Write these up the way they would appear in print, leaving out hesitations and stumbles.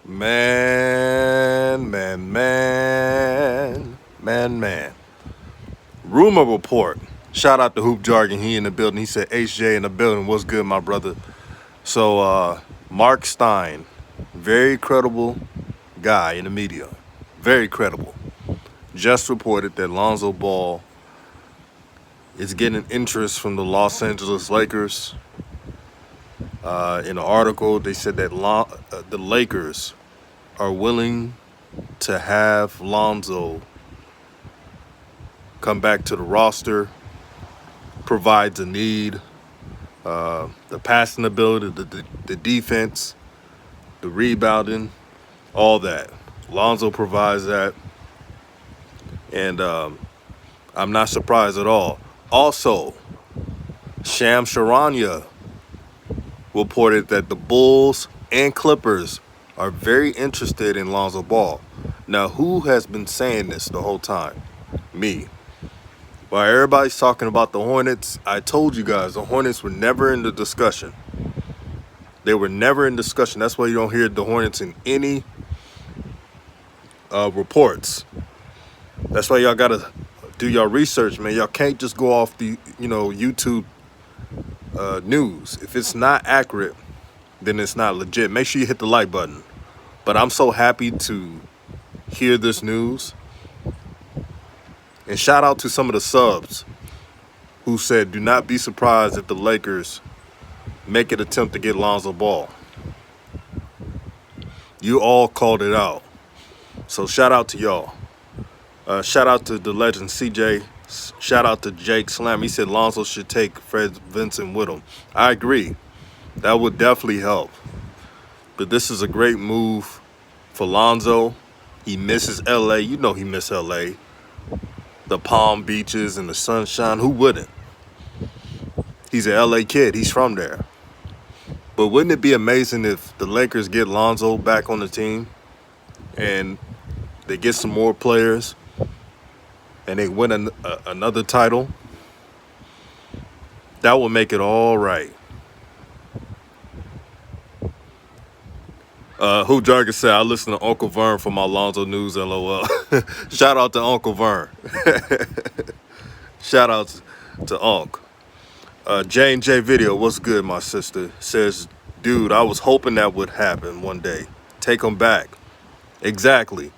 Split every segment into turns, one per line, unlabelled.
Man. Rumor report. Shout out to Hoop Jargon. He in the building. He said HJ in the building. What's good, my brother? So, Mark Stein, very credible guy in the media. Very credible. Just reported that Lonzo Ball is getting interest from the Los Angeles Lakers. In the article, they said that the Lakers are willing to have Lonzo come back to the roster, provides a need, the passing ability, the defense, the rebounding, all that. Lonzo provides that, and I'm not surprised at all. Also, Sham Charania reported that the Bulls and Clippers are very interested in Lonzo Ball. Now, who has been saying this the whole time? Me. While everybody's talking about the Hornets, I told you guys the Hornets were never in the discussion. They were never in discussion. That's why you don't hear the Hornets in any reports. That's why y'all got to do your research, man. Y'all can't just go off the, YouTube news. If it's not accurate, then it's not legit. Make sure you hit the like button. But I'm so happy to hear this news. And shout out to some of the subs who said, do not be surprised if the Lakers make an attempt to get Lonzo Ball. You all called it out. So shout out to y'all. Shout out to the legend CJ. Shout out to Jake Slam. He said Lonzo should take Fred Vincent with him. I agree. That would definitely help. But this is a great move for Lonzo. He misses LA. You know he misses LA. The Palm Beaches and the sunshine. Who wouldn't? He's an LA kid. He's from there. But wouldn't it be amazing if the Lakers get Lonzo back on the team and they get some more players and they win another title? That would make it all right. Who Jargon said, I listen to Uncle Vern for my Lonzo news, LOL. Shout out to Uncle Vern. Shout out to Unc. J&J Video, what's good, my sister? Says, dude, I was hoping that would happen one day. Take him back. Exactly.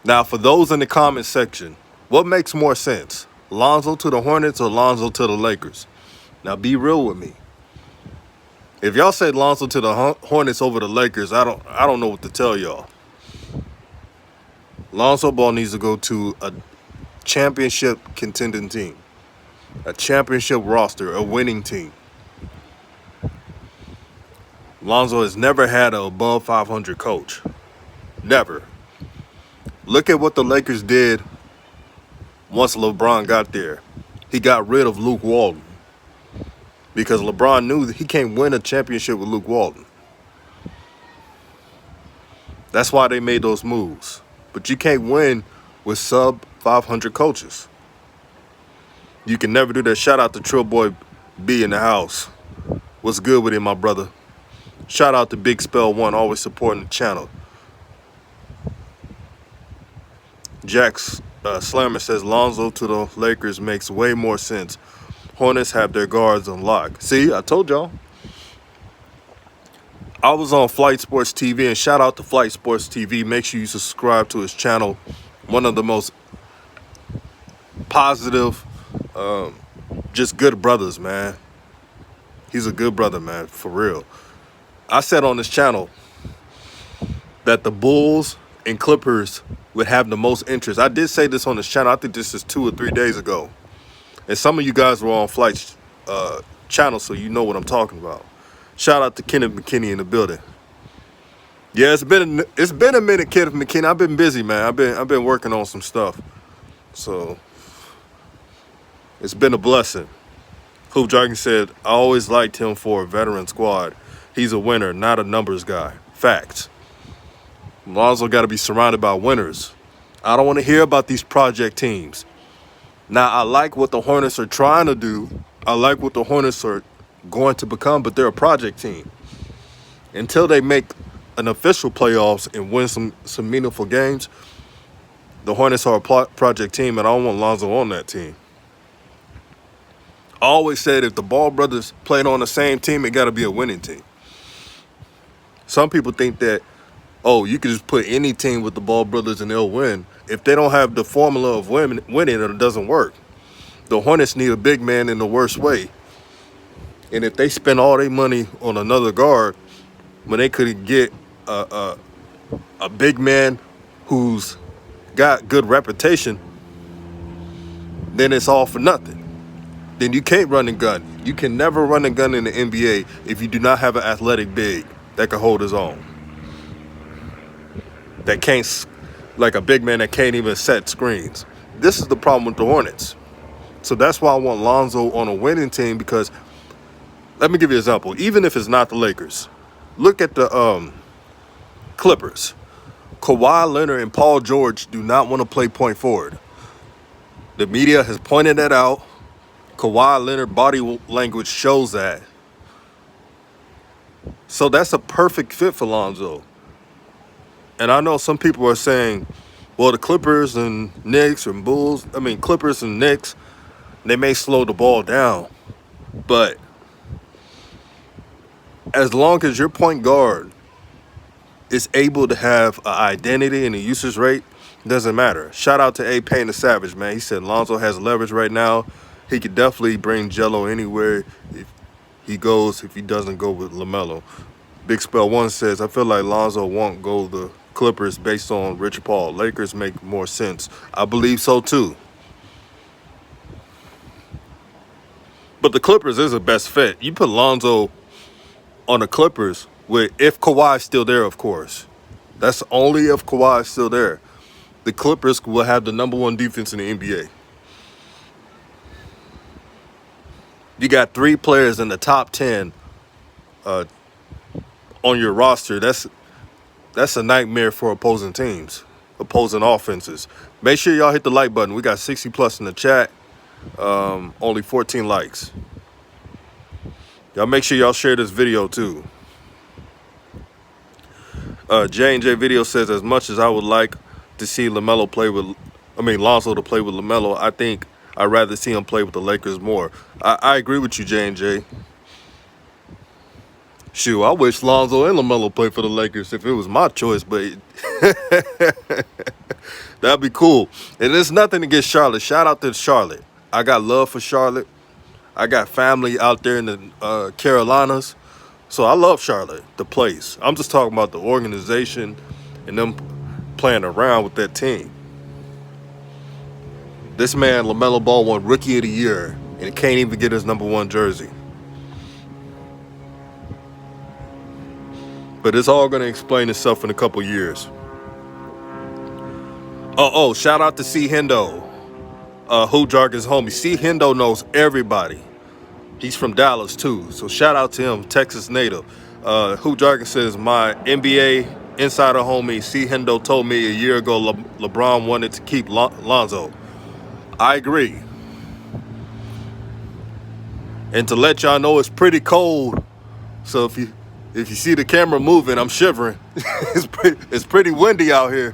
Now, for those in the comment section, what makes more sense? Lonzo to the Hornets or Lonzo to the Lakers? Now, be real with me. If y'all say Lonzo to the Hornets over the Lakers, I don't know what to tell y'all. Lonzo Ball needs to go to a championship contending team, a championship roster, a winning team. Lonzo has never had an above 500 coach. Never. Look at what the Lakers did once LeBron got there. He got rid of Luke Walton because LeBron knew that he can't win a championship with Luke Walton. That's why they made those moves. But you can't win with sub 500 coaches. You can never do that. Shout out to Trill Boy B in the house. What's good with him, my brother? Shout out to Big Spell One, always supporting the channel. Jax Slammer says Lonzo to the Lakers makes way more sense. Hornets have their guards on lock. See, I told y'all. I was on Flight Sports TV, and shout out to Flight Sports TV. Make sure you subscribe to his channel. One of the most positive, just good brothers, man. He's a good brother, man, for real. I said on this channel that the Bulls and Clippers would have the most interest. I did say this on this channel. I think this is 2 or 3 days ago. And some of you guys were on Flight's channel, so you know what I'm talking about. Shout out to Kenneth McKinney in the building. Yeah, it's been a minute, Kenneth McKinney. I've been busy, man. I've been working on some stuff. So it's been a blessing. Hoop Jargon said, I always liked him for a veteran squad. He's a winner, not a numbers guy. Facts. Lonzo got to be surrounded by winners. I don't want to hear about these project teams. Now, I like what the Hornets are trying to do. I like what the Hornets are going to become, but they're a project team. Until they make an official playoffs and win some meaningful games, the Hornets are a project team, and I don't want Lonzo on that team. I always said if the Ball brothers played on the same team, it got to be a winning team. Some people think that, oh, you can just put any team with the Ball brothers and they'll win. If they don't have the formula of winning, it doesn't work. The Hornets need a big man in the worst way. And if they spend all their money on another guard, when they could get a big man who's got good reputation, then it's all for nothing. Then you can't run and gun. You can never run and gun in the NBA if you do not have an athletic big that can hold his own. That can't, like a big man that can't even set screens. This is the problem with the Hornets. So that's why I want Lonzo on a winning team, because let me give you an example. Even if it's not the Lakers, look at the Clippers. Kawhi Leonard and Paul George do not want to play point forward. The media has pointed that out. Kawhi Leonard body language shows that. So that's a perfect fit for Lonzo. And I know some people are saying, well, the Clippers and Knicks and Clippers and Knicks, they may slow the ball down. But as long as your point guard is able to have an identity and a usage rate, it doesn't matter. Shout out to A. Payne the Savage, man. He said Lonzo has leverage right now. He could definitely bring Jello anywhere if he doesn't go with LaMelo. Big Spell 1 says, I feel like Lonzo won't go the Clippers based on Rich Paul. Lakers make more sense. I believe so too. But the Clippers is the best fit. You put Lonzo on the Clippers if Kawhi's still there, of course. That's only if Kawhi's still there. The Clippers will have the number one defense in the NBA. You got 3 players in the top 10 on your roster. That's a nightmare for opposing teams, opposing offenses. Make sure y'all hit the like button. We got 60 plus in the chat. Only 14 likes. Y'all make sure y'all share this video too. J&J Video says, as much as I would like to see Lonzo to play with LaMelo, I think I'd rather see him play with the Lakers more. I agree with you, J&J. Shoot, I wish Lonzo and LaMelo played for the Lakers if it was my choice, but that'd be cool. And there's nothing against Charlotte. Shout out to Charlotte. I got love for Charlotte. I got family out there in the Carolinas. So I love Charlotte, the place. I'm just talking about the organization and them playing around with that team. This man, LaMelo Ball, won Rookie of the Year and can't even get his number 1 jersey. But it's all going to explain itself in a couple years. Oh, shout out to C. Hendo. Who Jargon's homie. C. Hendo knows everybody. He's from Dallas too. So shout out to him, Texas native. Who Jargon says, my NBA insider homie C. Hendo told me a year ago LeBron wanted to keep Lonzo. I agree. And to let y'all know, it's pretty cold. So if you see the camera moving, I'm shivering. It's pretty windy out here.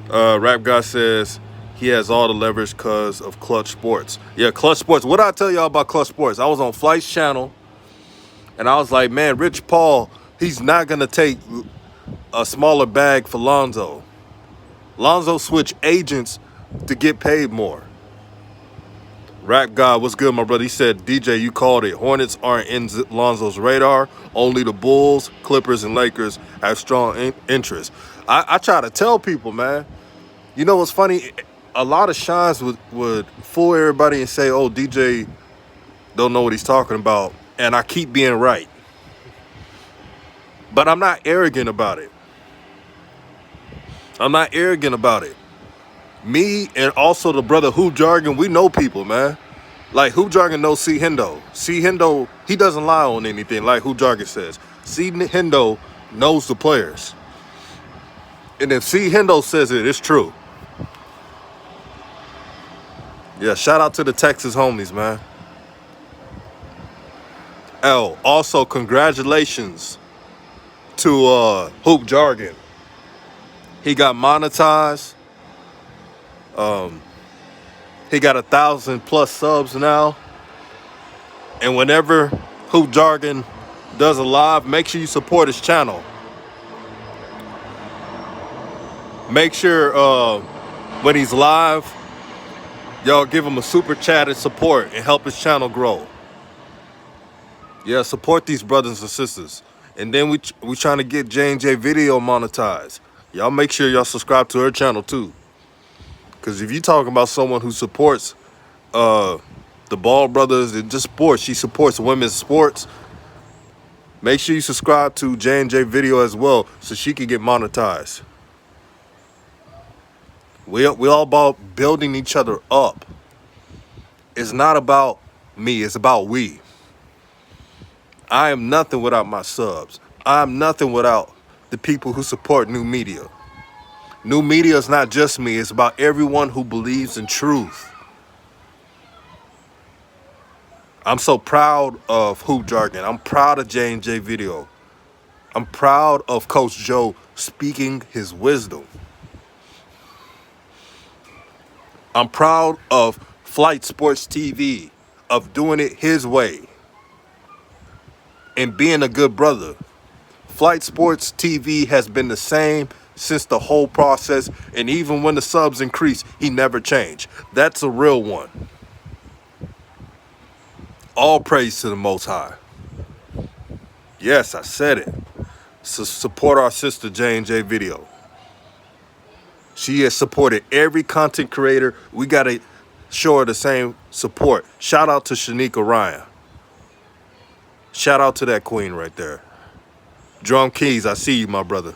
Rap Guy says he has all the leverage because of Clutch Sports. Yeah, Clutch Sports. What did I tell y'all about Clutch Sports? I was on Flight's channel, and I was like, man, Rich Paul, he's not going to take a smaller bag for Lonzo. Lonzo switched agents to get paid more. Rap God, what's good, my brother? He said, DJ, you called it. Hornets aren't in Lonzo's radar. Only the Bulls, Clippers, and Lakers have strong interest. I try to tell people, man. You know what's funny? A lot of shines would fool everybody and say, oh, DJ don't know what he's talking about. And I keep being right. But I'm not arrogant about it. I'm not arrogant about it. Me and also the brother Hoop Jargon, we know people, man. Like Hoop Jargon knows C. Hendo. C. Hendo, he doesn't lie on anything, like Hoop Jargon says. C. Hendo knows the players. And if C. Hendo says it, it's true. Yeah, shout out to the Texas homies, man. Also, congratulations to Hoop Jargon. He got monetized. He got 1,000+ subs now. And whenever Hoop Jargon does a live, make sure you support his channel. Make sure when he's live, y'all give him a super chat and support and help his channel grow. Yeah, support these brothers and sisters. And then we trying to get J&J Video monetized. Y'all make sure y'all subscribe to her channel too. Because if you talking about someone who supports the Ball brothers and just sports, she supports women's sports, make sure you subscribe to J&J Video as well so she can get monetized. We all about building each other up. It's not about me, it's about we. I am nothing without my subs. I am nothing without the people who support new media. New media is not just me, it's about everyone who believes in truth. I'm so proud of Hoop Jargon. I'm proud of J&J Video. I'm proud of Coach Joe speaking his wisdom. I'm proud of Flight Sports TV, of doing it his way and being a good brother. Flight Sports TV has been the same since the whole process, and even when the subs increased, he never changed. That's a real one. All praise to the Most High. Yes, I said it. So support our sister J&J Video. She has supported every content creator. We got to show her the same support. Shout out to Shanika Ryan. Shout out to that queen right there. Drum Keys, I see you, my brother.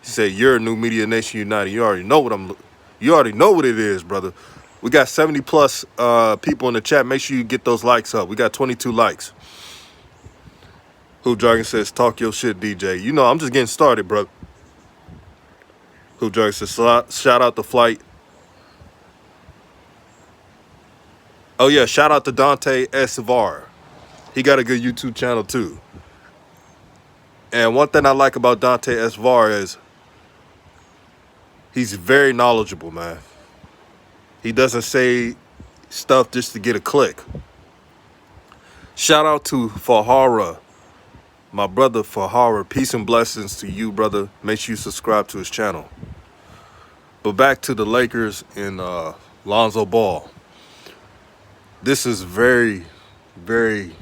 He said, you're New Media Nation United. You already know what it is, brother. We got 70+ people in the chat. Make sure you get those likes up. We got 22 likes. Hoop Jargon says, talk your shit, DJ. You know, I'm just getting started, bro. Hoop Jargon says, shout out to Flight. Oh, yeah, shout out to Dante Esvar. He got a good YouTube channel, too. And one thing I like about Dante Esvar is he's very knowledgeable, man. He doesn't say stuff just to get a click. Shout out to Fahara, my brother Fahara. Peace and blessings to you, brother. Make sure you subscribe to his channel. But back to the Lakers and Lonzo Ball. This is very, very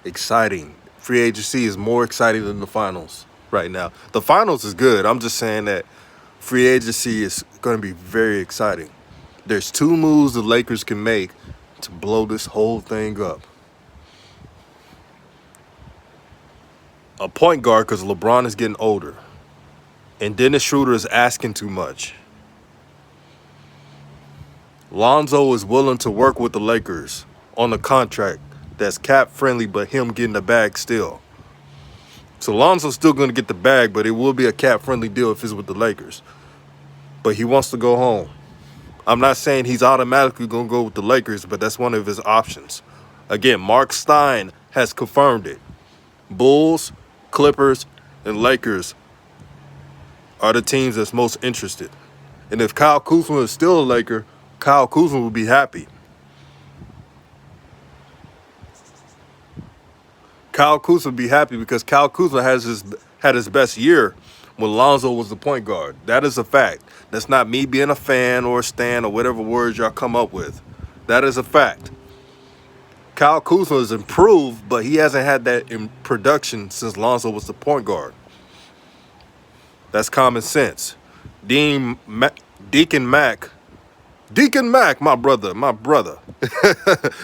exciting. Free agency is more exciting than the finals right now. The finals is good. I'm just saying that free agency is going to be very exciting. There's 2 moves the Lakers can make to blow this whole thing up. A point guard, because LeBron is getting older. And Dennis Schroeder is asking too much. Lonzo is willing to work with the Lakers on a contract that's cap friendly, but him getting the bag still. So Lonzo's still going to get the bag, but it will be a cap friendly deal if it's with the Lakers. But he wants to go home. I'm not saying he's automatically going to go with the Lakers, but that's one of his options. Again, Mark Stein has confirmed it. Bulls, Clippers, and Lakers are the teams that's most interested. And if Kyle Kuzma is still a Laker, Kyle Kuzma will be happy. Kyle Kuzma will be happy because Kyle Kuzma had his best year when Lonzo was the point guard. That is a fact. That's not me being a fan or a stan or whatever words y'all come up with. That is a fact. Kyle Kuzma has improved, but he hasn't had that in production since Lonzo was the point guard. That's common sense. Deacon Mack, my brother,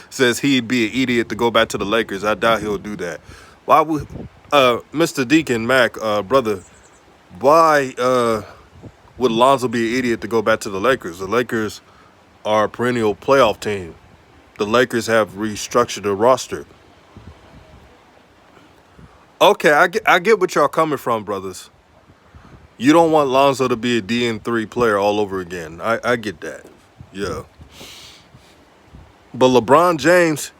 says he'd be an idiot to go back to the Lakers. I doubt he'll do that. Why would, Mr. Deacon Mack, brother, why would Lonzo be an idiot to go back to the Lakers? The Lakers are a perennial playoff team. The Lakers have restructured the roster. Okay, I get what y'all coming from, brothers. You don't want Lonzo to be a DN3 player all over again. I get that. Yeah. But LeBron James,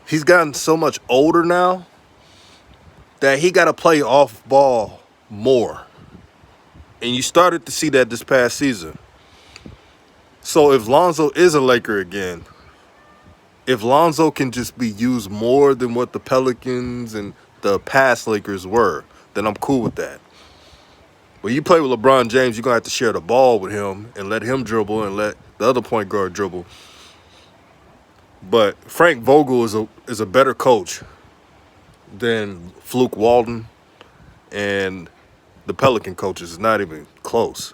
he's gotten so much older now that he got to play off ball more. And you started to see that this past season. So if Lonzo is a Laker again, if Lonzo can just be used more than what the Pelicans and the past Lakers were, then I'm cool with that. When you play with LeBron James, you're going to have to share the ball with him and let him dribble and let the other point guard dribble. But Frank Vogel is a better coach than Fluke Walton and the Pelican coaches. It's not even close.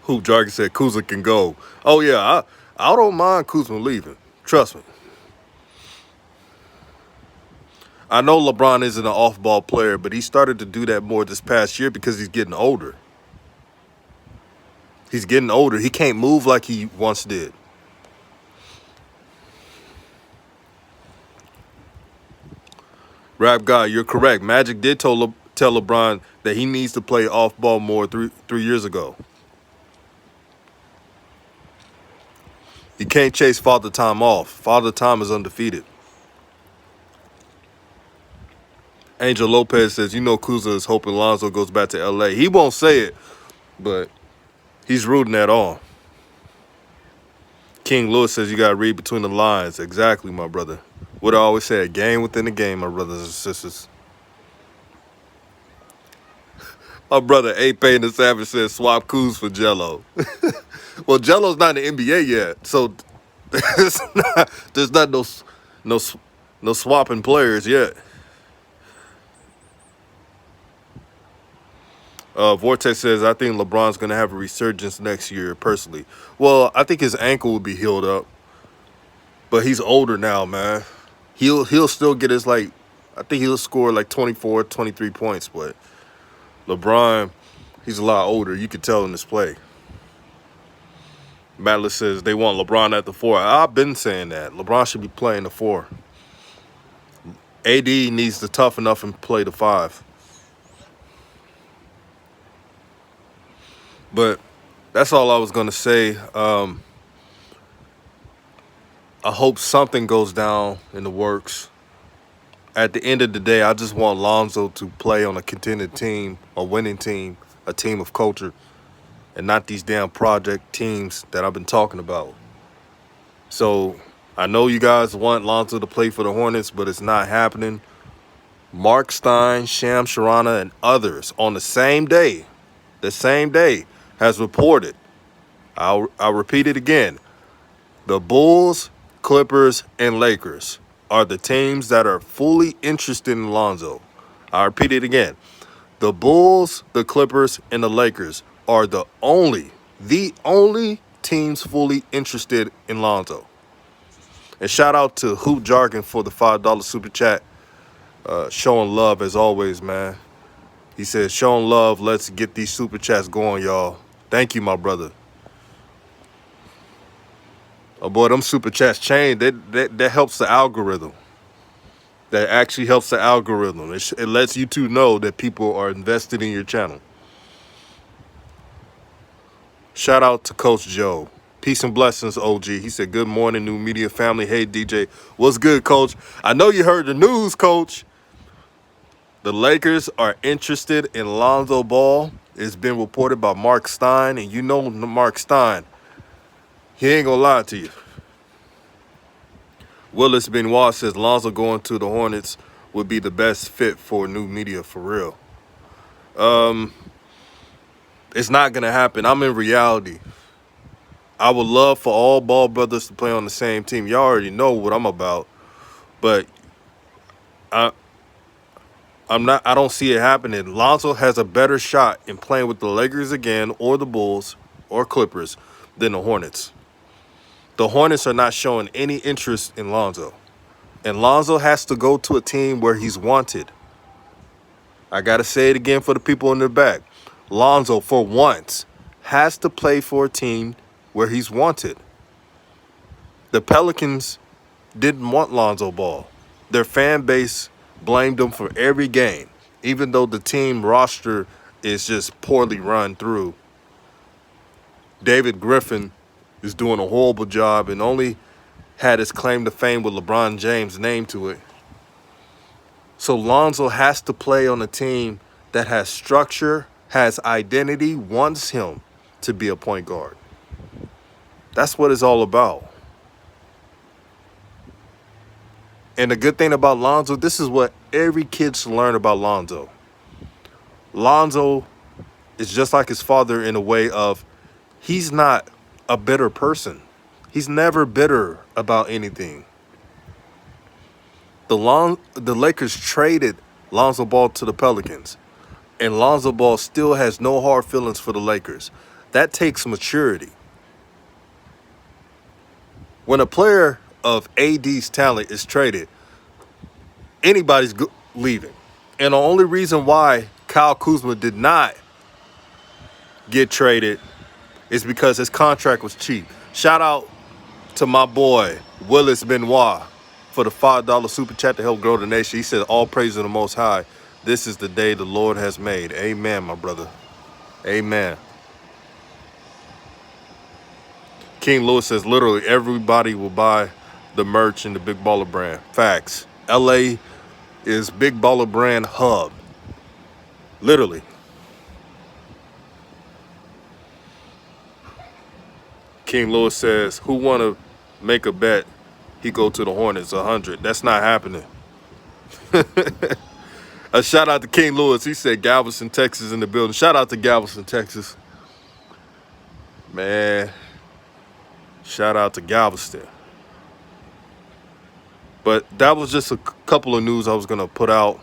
Hoop Jargon said Kuzma can go. Oh, yeah, I don't mind Kuzma leaving. Trust me. I know LeBron isn't an off-ball player, but he started to do that more this past year because he's getting older. He's getting older. He can't move like he once did. Rap God, you're correct. Magic did tell LeBron that he needs to play off-ball more three years ago. He can't chase Father Time off. Father Time is undefeated. Angel Lopez says, you know Kuzma is hoping Lonzo goes back to L.A. He won't say it, but he's rooting that on. King Lewis says you got to read between the lines. Exactly, my brother. What I always say, a game within a game, my brothers and sisters. My brother Ape and the Savage says swap Kuz for Jello. Well, Jello's not in the NBA yet, so there's not no swapping players yet. Vortex says, I think LeBron's going to have a resurgence next year, personally. Well, I think his ankle will be healed up. But he's older now, man. He'll still get his, I think he'll score 24, 23 points. But LeBron, he's a lot older. You can tell in his play. Madeline says they want LeBron at the 4. I've been saying that. LeBron should be playing the 4. AD needs to toughen up and play the 5. But that's all I was going to say. I hope something goes down in the works. At the end of the day, I just want Lonzo to play on a contending team, a winning team, a team of culture, and not these damn project teams that I've been talking about. So I know you guys want Lonzo to play for the Hornets, but it's not happening. Mark Stein, Sham Sharana, and others on the same day, has reported, I'll repeat it again, the Bulls, Clippers, and Lakers are the teams that are fully interested in Lonzo. I repeat it again. The Bulls, the Clippers, and the Lakers are the only teams fully interested in Lonzo. And shout out to Hoop Jargon for the $5 super chat. Showing love as always, man. He says, showing love, let's get these super chats going, y'all. Thank you, my brother. Oh, boy, them super chats change. That helps the algorithm. That actually helps the algorithm. It lets you two know that people are invested in your channel. Shout out to Coach Joe. Peace and blessings, OG. He said, good morning, new media family. Hey, DJ. What's good, Coach? I know you heard the news, Coach. The Lakers are interested in Lonzo Ball. It's been reported by Mark Stein, and you know Mark Stein. He ain't gonna lie to you. Willis Benoit says Lonzo going to the Hornets would be the best fit for new media, for real. It's not gonna happen. I'm in reality. I would love for all Ball brothers to play on the same team. Y'all already know what I'm about, but I don't see it happening. Lonzo has a better shot in playing with the Lakers again, or the Bulls, or Clippers, than the Hornets. The Hornets are not showing any interest in Lonzo. And Lonzo has to go to a team where he's wanted. I got to say it again for the people in the back. Lonzo, for once, has to play for a team where he's wanted. The Pelicans didn't want Lonzo Ball. Their fan base blamed him for every game, even though the team roster is just poorly run through. David Griffin is doing a horrible job and only had his claim to fame with LeBron James' name to it. So Lonzo has to play on a team that has structure, has identity, wants him to be a point guard. That's what it's all about. And the good thing about Lonzo, this is what every kid should learn about Lonzo. Lonzo is just like his father in a way of he's not a bitter person. He's never bitter about anything. The Lakers traded Lonzo Ball to the Pelicans, and Lonzo Ball still has no hard feelings for the Lakers. That takes maturity. When a player of AD's talent is traded, anybody's leaving. And the only reason why Kyle Kuzma did not get traded is because his contract was cheap. Shout out to my boy, Willis Benoit, for the $5 super chat to help grow the nation. He said, all praise to the Most High. This is the day the Lord has made. Amen, my brother. Amen. King Lewis says, literally everybody will buy the merch in the Big Baller brand. Facts. LA is Big Baller brand hub. Literally. King Lewis says, who want to make a bet? He go to the Hornets 100. That's not happening. A shout out to King Lewis. He said Galveston, Texas in the building. Shout out to Galveston, Texas. Man. Shout out to Galveston. But that was just a couple of news I was going to put out.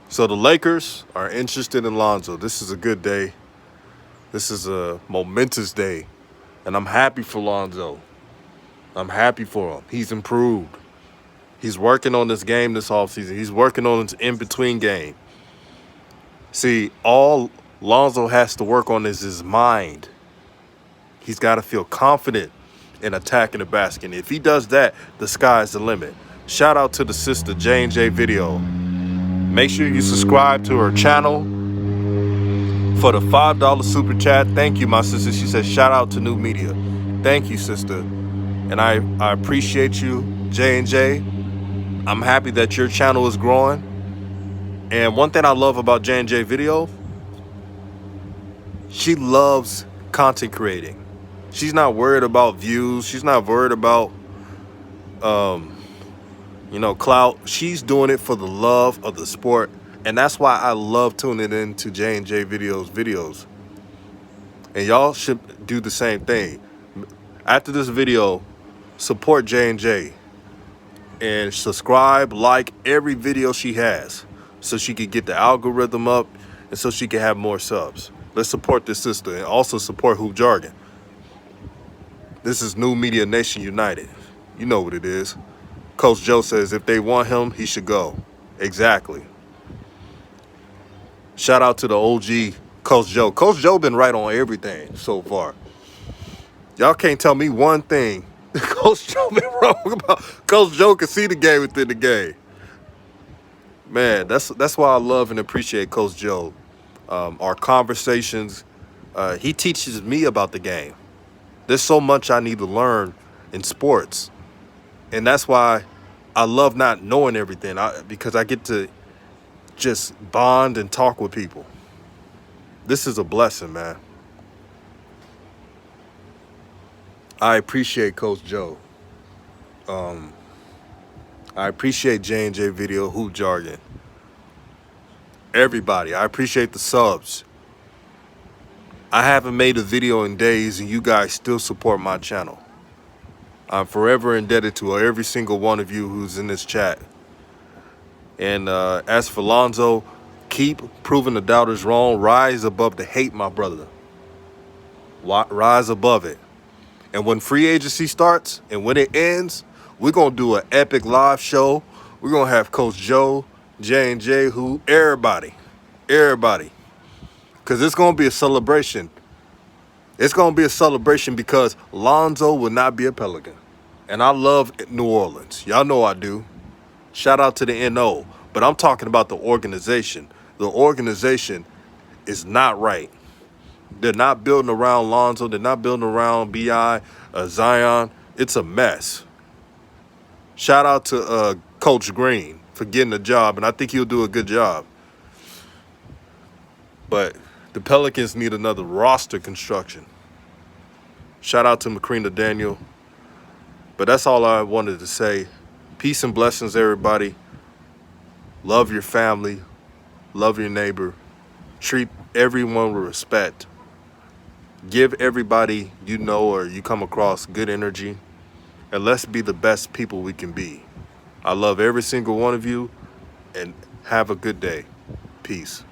So the Lakers are interested in Lonzo. This is a good day. This is a momentous day. And I'm happy for Lonzo. I'm happy for him. He's improved. He's working on this game this offseason. He's working on his in-between game. See, all Lonzo has to work on is his mind. He's got to feel confident in attacking the basket. And if he does that, the sky's the limit. Shout out to the sister, J&J Video. Make sure you subscribe to her channel for the $5 super chat. Thank you, my sister. She says, shout out to New Media. Thank you, sister. And I appreciate you, J&J. I'm happy that your channel is growing. And one thing I love about J&J Video, she loves content creating. She's not worried about views. She's not worried about, clout. She's doing it for the love of the sport. And that's why I love tuning into J&J videos. And y'all should do the same thing. After this video, support J&J. And subscribe, like every video she has so she can get the algorithm up and so she can have more subs. Let's support this sister and also support Hoop Jargon. This is New Media Nation United. You know what it is. Coach Joe says if they want him, he should go. Exactly. Shout out to the OG Coach Joe. Coach Joe been right on everything so far. Y'all can't tell me one thing Coach Joe been wrong about. Coach Joe can see the game within the game. Man, that's why I love and appreciate Coach Joe. Our conversations, he teaches me about the game. There's so much I need to learn in sports. And that's why I love not knowing everything, because I get to just bond and talk with people. This is a blessing, man. I appreciate Coach Joe. I appreciate J&J Video, Hoop Jargon. Everybody, I appreciate the subs. I haven't made a video in days and you guys still support my channel. I'm forever indebted to every single one of you who's in this chat. And as for Lonzo, keep proving the doubters wrong. Rise above the hate, my brother. Rise above it. And when free agency starts and when it ends, we're going to do an epic live show. We're going to have Coach Joe, J&J, everybody. Because it's going to be a celebration. It's going to be a celebration because Lonzo will not be a Pelican. And I love New Orleans. Y'all know I do. Shout out to the NO. But I'm talking about the organization. The organization is not right. They're not building around Lonzo. They're not building around B.I., Zion. It's a mess. Shout out to Coach Green. for getting a job, and I think he'll do a good job. But the Pelicans need another roster construction. Shout out to Macrina Daniel. But that's all I wanted to say. Peace and blessings, everybody. Love your family. Love your neighbor. Treat everyone with respect. Give everybody you know or you come across good energy. And let's be the best people we can be. I love every single one of you. And have a good day. Peace.